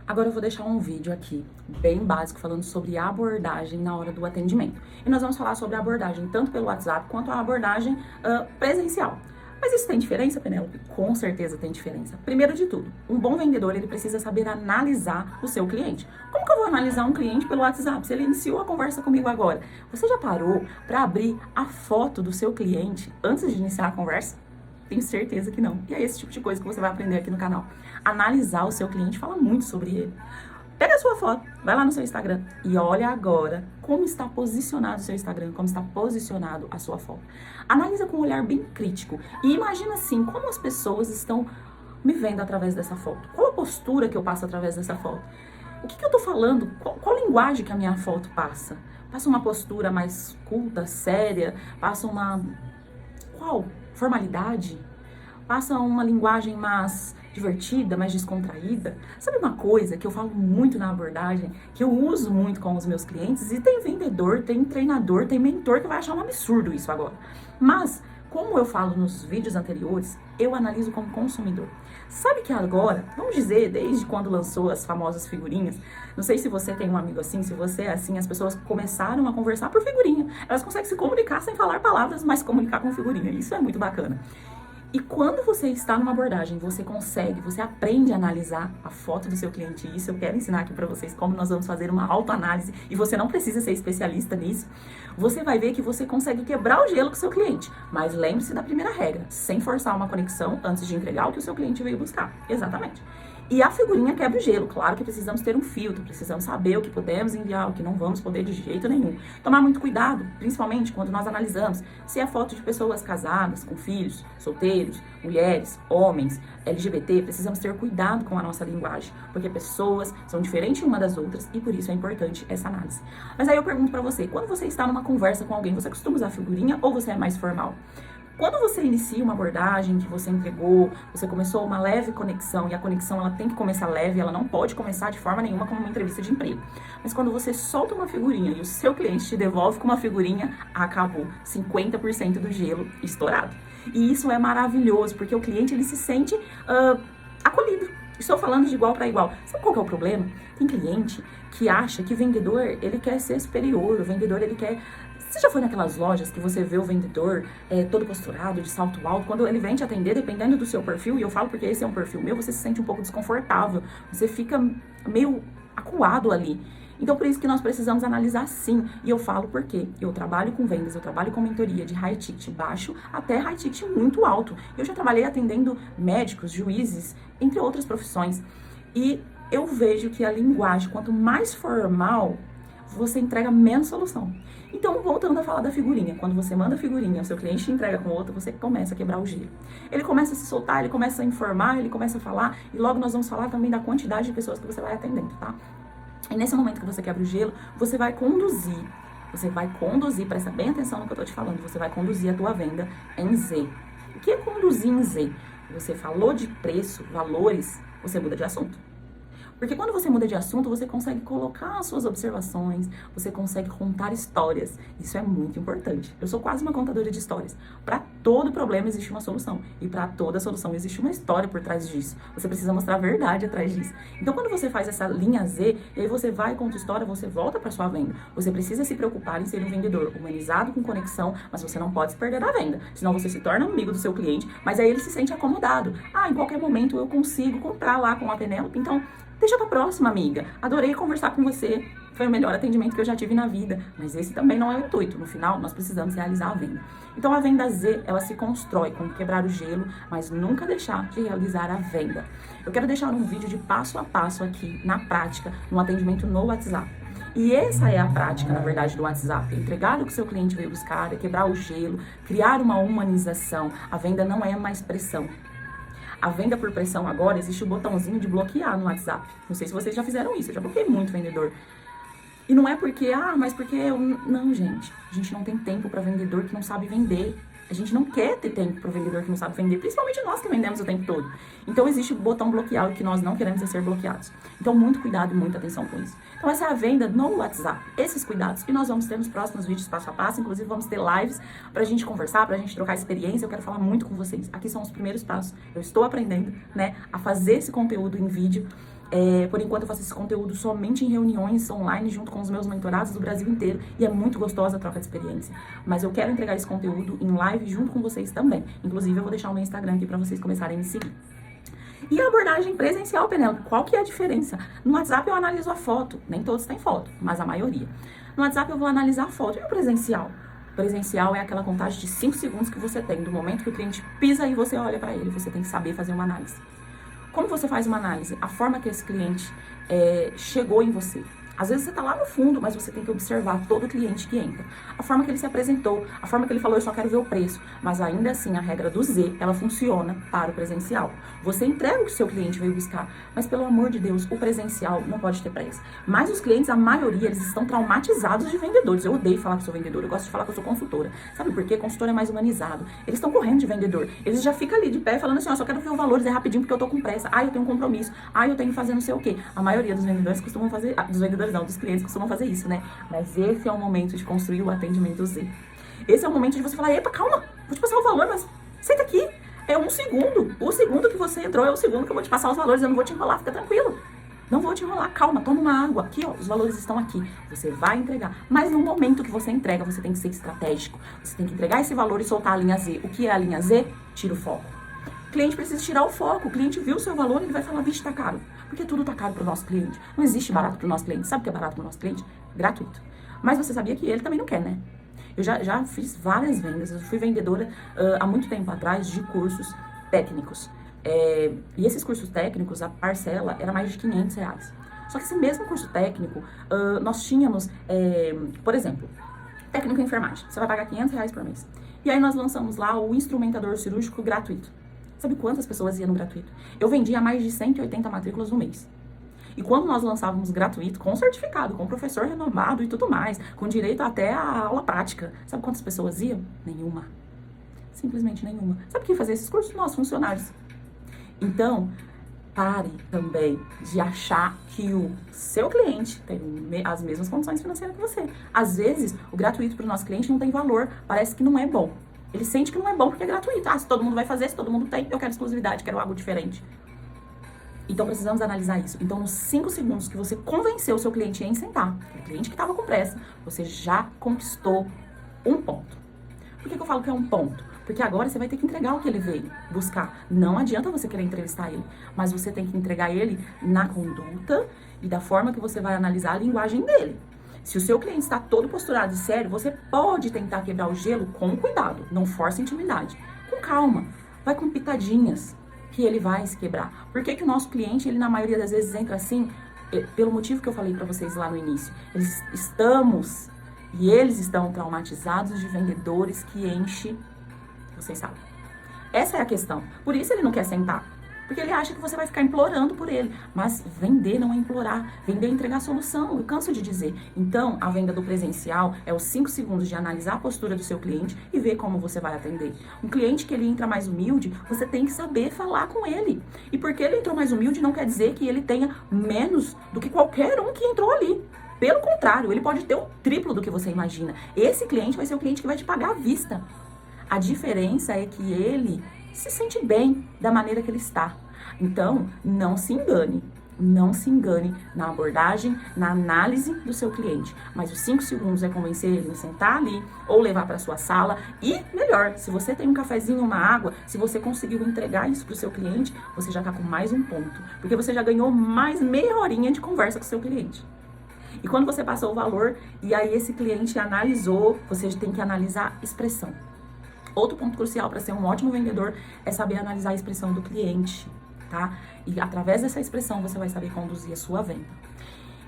Agora eu vou deixar um vídeo aqui, bem básico, falando sobre abordagem na hora do atendimento. E nós vamos falar sobre a abordagem tanto pelo WhatsApp quanto a abordagem presencial. Mas isso tem diferença, Penélope? Com certeza tem diferença. Primeiro de tudo, um bom vendedor, ele precisa saber analisar o seu cliente. Como que eu vou analisar um cliente pelo WhatsApp? Se ele iniciou a conversa comigo agora, você já parou para abrir a foto do seu cliente antes de iniciar a conversa? Tenho certeza que não. E é esse tipo de coisa que você vai aprender aqui no canal. Analisar o seu cliente fala muito sobre ele. Pega a sua foto, vai lá no seu Instagram e olha agora como está posicionado o seu Instagram, como está posicionado a sua foto. Analisa com um olhar bem crítico e imagina assim, como as pessoas estão me vendo através dessa foto. Qual a postura que eu passo através dessa foto? O que eu tô falando? Qual linguagem que a minha foto passa? Passa uma postura mais culta, séria? Passa uma... Qual? Formalidade? Passa uma linguagem mais divertida, mais descontraída. Sabe uma coisa que eu falo muito na abordagem, que eu uso muito com os meus clientes, e tem vendedor, tem treinador, tem mentor que vai achar um absurdo isso agora. Mas, como eu falo nos vídeos anteriores, eu analiso como consumidor. Sabe que agora, vamos dizer, desde quando lançou as famosas figurinhas, não sei se você tem um amigo assim, se você é assim, as pessoas começaram a conversar por figurinha. Elas conseguem se comunicar sem falar palavras, mas comunicar com figurinha. Isso é muito bacana. E quando você está numa abordagem, você aprende a analisar a foto do seu cliente. Isso eu quero ensinar aqui para vocês como nós vamos fazer uma autoanálise. E você não precisa ser especialista nisso. Você vai ver que você consegue quebrar o gelo com o seu cliente. Mas lembre-se da primeira regra, sem forçar uma conexão antes de entregar o que o seu cliente veio buscar. Exatamente. E a figurinha quebra o gelo. Claro que precisamos ter um filtro, precisamos saber o que podemos enviar, o que não vamos poder de jeito nenhum. Tomar muito cuidado, principalmente quando nós analisamos se é foto de pessoas casadas, com filhos, solteiros, mulheres, homens, LGBT. Precisamos ter cuidado com a nossa linguagem, porque pessoas são diferentes uma das outras e por isso é importante essa análise. Mas aí eu pergunto pra você, quando você está numa conversa com alguém, você costuma usar figurinha ou você é mais formal? Quando você inicia uma abordagem que você entregou, você começou uma leve conexão, e a conexão ela tem que começar leve, ela não pode começar de forma nenhuma como uma entrevista de emprego. Mas quando você solta uma figurinha e o seu cliente te devolve com uma figurinha, acabou. 50% do gelo estourado. E isso é maravilhoso, porque o cliente ele se sente acolhido. Estou falando de igual para igual. Sabe qual que é o problema? Tem cliente que acha que vendedor, ele quer ser superior, o vendedor, ele quer... Você já foi naquelas lojas que você vê o vendedor todo posturado, de salto alto? Quando ele vem te atender, dependendo do seu perfil, e eu falo porque esse é um perfil meu, você se sente um pouco desconfortável, você fica meio acuado ali. Então, por isso que nós precisamos analisar sim. E eu falo porque eu trabalho com vendas, eu trabalho com mentoria de high ticket baixo até high ticket muito alto. Eu já trabalhei atendendo médicos, juízes, entre outras profissões. E eu vejo que a linguagem, quanto mais formal, você entrega menos solução. Então, voltando a falar da figurinha, quando você manda a figurinha, o seu cliente te entrega com outra, você começa a quebrar o gelo. Ele começa a se soltar, ele começa a informar, ele começa a falar, e logo nós vamos falar também da quantidade de pessoas que você vai atendendo, tá? E nesse momento que você quebra o gelo, você vai conduzir, presta bem atenção no que eu tô te falando, você vai conduzir a tua venda em Z. O que é conduzir em Z? Você falou de preço, valores, você muda de assunto. Porque quando você muda de assunto, você consegue colocar as suas observações, você consegue contar histórias. Isso é muito importante. Eu sou quase uma contadora de histórias. Para todo problema existe uma solução. E para toda solução existe uma história por trás disso. Você precisa mostrar a verdade atrás disso. Então, quando você faz essa linha Z, e aí você vai e conta história, você volta para sua venda. Você precisa se preocupar em ser um vendedor humanizado, com conexão, mas você não pode se perder da venda. Senão você se torna amigo do seu cliente, mas aí ele se sente acomodado. Ah, em qualquer momento eu consigo comprar lá com a Penélope, então... Deixa pra próxima, amiga. Adorei conversar com você. Foi o melhor atendimento que eu já tive na vida. Mas esse também não é o intuito. No final, nós precisamos realizar a venda. Então, a venda Z, ela se constrói com quebrar o gelo, mas nunca deixar de realizar a venda. Eu quero deixar um vídeo de passo a passo aqui, na prática, no atendimento no WhatsApp. E essa é a prática, na verdade, do WhatsApp. Entregar o que seu cliente veio buscar, é quebrar o gelo, criar uma humanização. A venda não é mais pressão. A venda por pressão agora, existe o botãozinho de bloquear no WhatsApp. Não sei se vocês já fizeram isso, eu já bloqueei muito vendedor. E não é porque, mas porque eu... Não, gente. A gente não tem tempo para vendedor que não sabe vender. A gente não quer ter tempo para o vendedor que não sabe vender, principalmente nós que vendemos o tempo todo. Então, existe o botão bloquear, o que nós não queremos é ser bloqueados. Então, muito cuidado e muita atenção com isso. Então, essa é a venda no WhatsApp. Esses cuidados que nós vamos ter nos próximos vídeos passo a passo. Inclusive, vamos ter lives pra gente conversar, pra gente trocar experiência. Eu quero falar muito com vocês. Aqui são os primeiros passos. Eu estou aprendendo, né, a fazer esse conteúdo em vídeo. Por enquanto eu faço esse conteúdo somente em reuniões online junto com os meus mentorados do Brasil inteiro e é muito gostosa a troca de experiência. Mas eu quero entregar esse conteúdo em live junto com vocês também. Inclusive eu vou deixar o meu Instagram aqui para vocês começarem a me seguir. E a abordagem presencial, Penélope, qual que é a diferença? No WhatsApp eu analiso a foto, nem todos têm foto, mas a maioria. No WhatsApp eu vou analisar a foto. E o presencial? O presencial é aquela contagem de 5 segundos que você tem, do momento que o cliente pisa e você olha para ele. Você tem que saber fazer uma análise. Como você faz uma análise? A forma que esse cliente chegou em você. Às vezes você está lá no fundo, mas você tem que observar todo cliente que entra. A forma que ele se apresentou, a forma que ele falou, eu só quero ver o preço. Mas ainda assim, a regra do Z, ela funciona para o presencial. Você entrega o que o seu cliente veio buscar, mas pelo amor de Deus, o presencial não pode ter preço. Mas os clientes, a maioria, eles estão traumatizados de vendedores. Eu odeio falar que sou vendedora, eu gosto de falar que eu sou consultora. Sabe por quê? Consultor é mais humanizado. Eles estão correndo de vendedor. Eles já ficam ali de pé falando assim, ó, só quero ver os valores, é rapidinho porque eu tô com pressa. Ah, eu tenho um compromisso. Ah, eu tenho que fazer não sei o quê. A maioria dos vendedores costumam fazer... dos clientes costumam fazer isso, né? Mas esse é o momento de construir o atendimento Z. Esse é o momento de você falar, epa, calma, vou te passar o valor, mas senta aqui. É 1 segundo. O segundo que você entrou é o segundo que eu vou te passar os valores. Eu não vou te enrolar, fica tranquilo. Não vou te enrolar, calma, toma uma água. Aqui, ó, os valores estão aqui. Você vai entregar. Mas no momento que você entrega, você tem que ser estratégico. Você tem que entregar esse valor e soltar a linha Z. O que é a linha Z? Tira o foco. O cliente precisa tirar o foco. O cliente viu o seu valor, ele vai falar, vixe, tá caro. Porque tudo tá caro pro nosso cliente. Não existe barato pro nosso cliente. Sabe o que é barato pro nosso cliente? Gratuito. Mas você sabia que ele também não quer, né? Eu já fiz várias vendas. Eu fui vendedora há muito tempo atrás de cursos técnicos. E esses cursos técnicos, a parcela era mais de R$500. Só que esse mesmo curso técnico, nós tínhamos, por exemplo, técnico em enfermagem. Você vai pagar R$500 por mês. E aí nós lançamos lá o instrumentador cirúrgico gratuito. Sabe quantas pessoas iam no gratuito? Eu vendia mais de 180 matrículas no mês. E quando nós lançávamos gratuito, com certificado, com professor renomado e tudo mais, com direito até a aula prática, sabe quantas pessoas iam? Nenhuma. Simplesmente nenhuma. Sabe quem fazia esses cursos? Nós, funcionários. Então, pare também de achar que o seu cliente tem as mesmas condições financeiras que você. Às vezes, o gratuito para o nosso cliente não tem valor, parece que não é bom. Ele sente que não é bom porque é gratuito. Ah, se todo mundo vai fazer, se todo mundo tem, eu quero exclusividade, quero algo diferente. Então, precisamos analisar isso. Então, nos 5 segundos que você convenceu o seu cliente em sentar, o cliente que estava com pressa, você já conquistou um ponto. Por que eu falo que é um ponto? Porque agora você vai ter que entregar o que ele veio buscar. Não adianta você querer entrevistar ele, mas você tem que entregar ele na conduta e da forma que você vai analisar a linguagem dele. Se o seu cliente está todo posturado e sério, você pode tentar quebrar o gelo com cuidado. Não force intimidade. Com calma. Vai com pitadinhas que ele vai se quebrar. Por que o nosso cliente, ele na maioria das vezes entra assim? Pelo motivo que eu falei para vocês lá no início. Eles estão traumatizados de vendedores que enchem. Vocês sabem. Essa é a questão. Por isso ele não quer sentar. Porque ele acha que você vai ficar implorando por ele. Mas vender não é implorar. Vender é entregar solução. Eu canso de dizer. Então, a venda do presencial é os 5 segundos de analisar a postura do seu cliente e ver como você vai atender. Um cliente que ele entra mais humilde, você tem que saber falar com ele. E porque ele entrou mais humilde não quer dizer que ele tenha menos do que qualquer um que entrou ali. Pelo contrário, ele pode ter o triplo do que você imagina. Esse cliente vai ser o cliente que vai te pagar à vista. A diferença é que ele se sente bem da maneira que ele está. Então, não se engane. Não se engane na abordagem, na análise do seu cliente. Mas os 5 segundos é convencer ele a sentar ali ou levar para sua sala. E, melhor, se você tem um cafezinho, uma água, se você conseguiu entregar isso para o seu cliente, você já está com mais um ponto. Porque você já ganhou mais meia horinha de conversa com o seu cliente. E quando você passou o valor e aí esse cliente analisou, você tem que analisar expressão. Outro ponto crucial para ser um ótimo vendedor é saber analisar a expressão do cliente, tá? E através dessa expressão você vai saber conduzir a sua venda.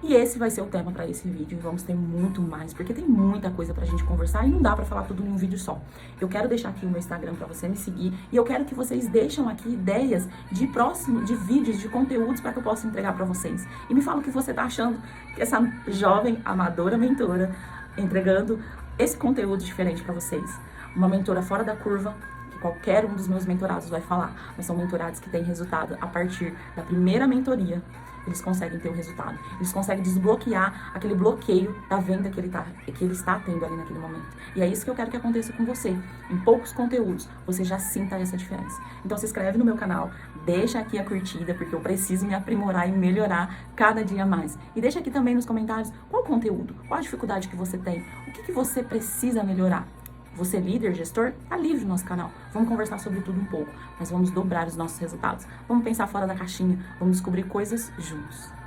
E esse vai ser o tema para esse vídeo e vamos ter muito mais, porque tem muita coisa pra gente conversar e não dá pra falar tudo em um vídeo só. Eu quero deixar aqui o meu Instagram pra você me seguir e eu quero que vocês deixem aqui ideias de vídeos, de conteúdos para que eu possa entregar pra vocês. E me fala o que você tá achando que essa jovem amadora mentora entregando esse conteúdo diferente pra vocês. Uma mentora fora da curva, que qualquer um dos meus mentorados vai falar, mas são mentorados que têm resultado a partir da primeira mentoria. Eles conseguem ter o resultado. Eles conseguem desbloquear aquele bloqueio da venda que ele está tendo ali naquele momento. E é isso que eu quero que aconteça com você. Em poucos conteúdos, você já sinta essa diferença. Então se inscreve no meu canal, deixa aqui a curtida, porque eu preciso me aprimorar e melhorar cada dia mais. E deixa aqui também nos comentários qual o conteúdo, qual a dificuldade que você tem, o que você precisa melhorar. Você líder, gestor, tá livre no nosso canal. Vamos conversar sobre tudo um pouco, mas vamos dobrar os nossos resultados. Vamos pensar fora da caixinha, vamos descobrir coisas juntos.